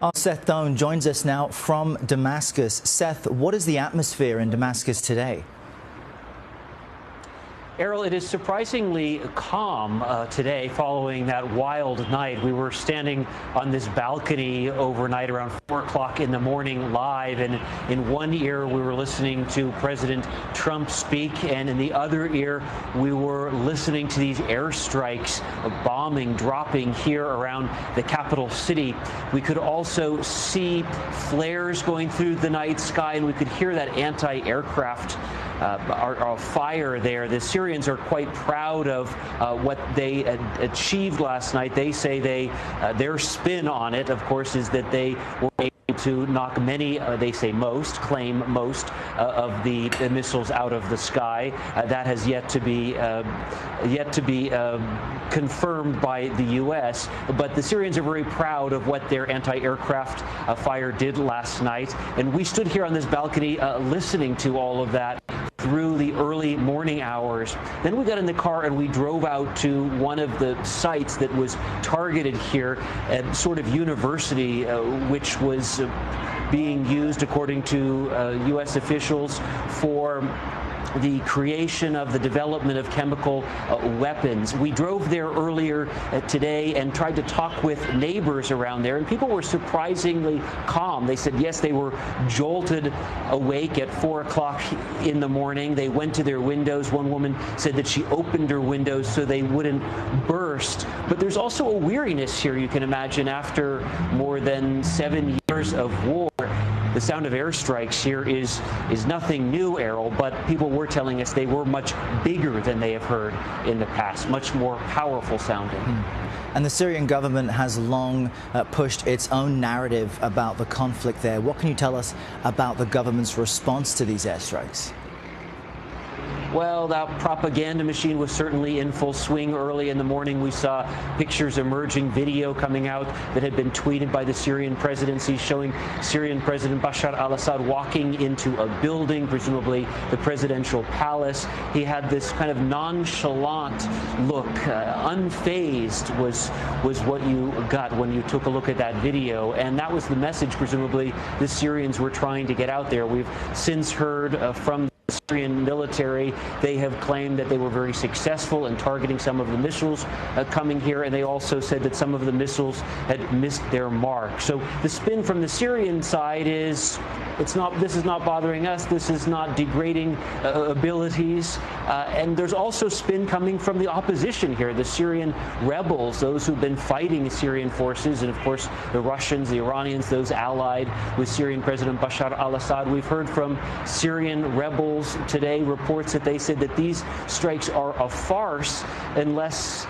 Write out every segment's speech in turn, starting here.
Our Seth Doane joins us now from Damascus. Seth, what is the atmosphere in Damascus today? Errol, it is surprisingly calm today following that wild night. We were standing on this balcony overnight around 4 o'clock in the morning live, and in one ear we were listening to President Trump speak, and in the other ear we were listening to these airstrikes, bombing, dropping here around the capital city. We could also see flares going through the night sky, and we could hear that anti-aircraft fire there. The Syrians are quite proud of what they achieved last night. They say their spin on it, of course, is that they were able to knock many, they say claim most of the missiles out of the sky. That has yet to be confirmed by the U.S. But the Syrians are very proud of what their anti-aircraft fire did last night. And we stood here on this balcony listening to all of that through the early morning hours. Then we got in the car and we drove out to one of the sites that was targeted here at sort of university, which was being used, according to U.S. officials, for the creation of the development of chemical weapons. We drove there earlier today and tried to talk with neighbors around there, and people were surprisingly calm. They said, yes, they were jolted awake at 4 o'clock in the morning. They went to their windows. One woman said that she opened her windows so they wouldn't burst. But there's also a weariness here, you can imagine, after more than 7 years of war. The sound of airstrikes here is nothing new, Errol, but people were telling us they were much bigger than they have heard in the past, much more powerful sounding. And the Syrian government has long pushed its own narrative about the conflict there. What can you tell us about the government's response to these airstrikes? Well, that propaganda machine was certainly in full swing. Early in the morning, we saw pictures emerging, video coming out that had been tweeted by the Syrian presidency, showing Syrian President Bashar al-Assad walking into a building, presumably the presidential palace. He had this kind of nonchalant look, unfazed was what you got when you took a look at that video. And that was the message, presumably, the Syrians were trying to get out there. We've since heard from the Syrian military. They have claimed that they were very successful in targeting some of the missiles coming here, and they also said that some of the missiles had missed their mark. So the spin from the Syrian side is, this is not bothering us, this is not degrading abilities, and there's also spin coming from the opposition here, the Syrian rebels, those who've been fighting Syrian forces, and of course the Russians, the Iranians, those allied with Syrian President Bashar al-Assad. We've heard from Syrian rebels today, reports that they said that these strikes are a farce unless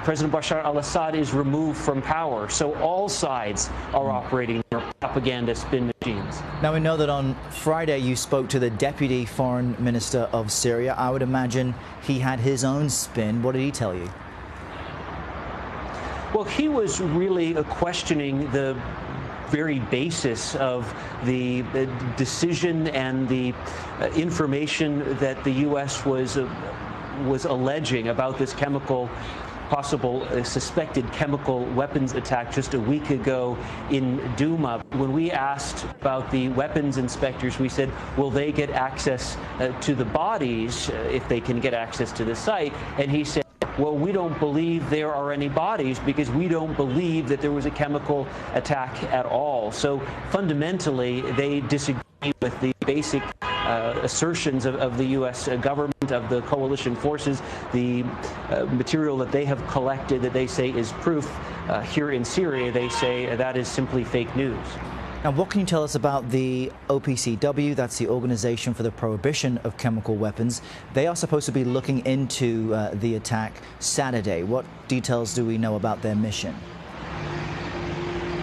President Bashar al-Assad is removed from power. So all sides are operating their propaganda spin machines. Now, we know that on Friday you spoke to the Deputy Foreign Minister of Syria. I would imagine he had his own spin. What did he tell you? Well, he was really questioning the very basis of the decision and the information that the U.S. was alleging about this possible suspected chemical weapons attack just a week ago in Duma. When we asked about the weapons inspectors, we said, will they get access to the bodies if they can get access to the site? And he said, well, we don't believe there are any bodies because we don't believe that there was a chemical attack at all. So fundamentally, they disagree with the basic assertions of the U.S. government, of the coalition forces, the material that they have collected that they say is proof here in Syria. They say that is simply fake news. Now, what can you tell us about the OPCW? That's the Organization for the Prohibition of Chemical Weapons. They are supposed to be looking into the attack Saturday. What details do we know about their mission?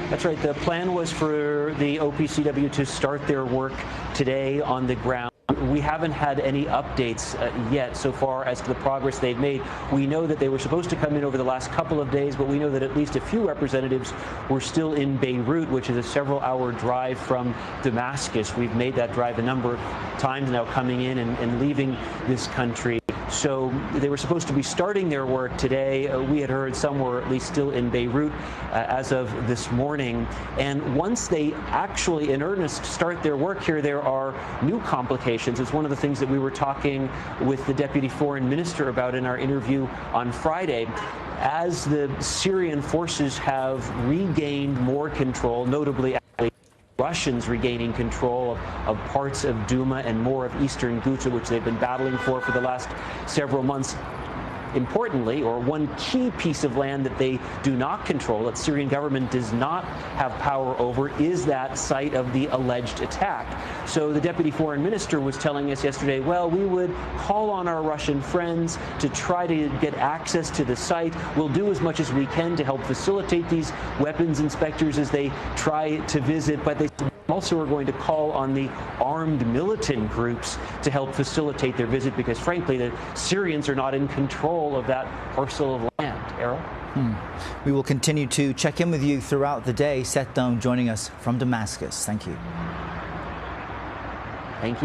That's right. The plan was for the OPCW to start their work today on the ground. we haven't had any updates yet so far as to the progress they've made. We know that they were supposed to come in over the last couple of days, but we know that at least a few representatives were still in Beirut, which is a several-hour drive from Damascus. We've made that drive a number of times now, coming in and leaving this country. So they were supposed to be starting their work today. We had heard some were at least still in Beirut as of this morning. And once they actually in earnest start their work here, there are new complications. It's one of the things that we were talking with the Deputy Foreign Minister about in our interview on Friday. As the Syrian forces have regained more control, notably Russians regaining control of parts of Douma and more of eastern Ghouta, which they've been battling for the last several months. Importantly, or one key piece of land that they do not control, that Syrian government does not have power over, is that site of the alleged attack. So the Deputy Foreign Minister was telling us yesterday, well, we would call on our Russian friends to try to get access to the site. We'll do as much as we can to help facilitate these weapons inspectors as they try to visit, but they also are going to call on the armed militant groups to help facilitate their visit, because frankly the Syrians are not in control of that parcel of land. Errol? We will continue to check in with you throughout the day. Seth Doane joining us from Damascus. Thank you. Thank you.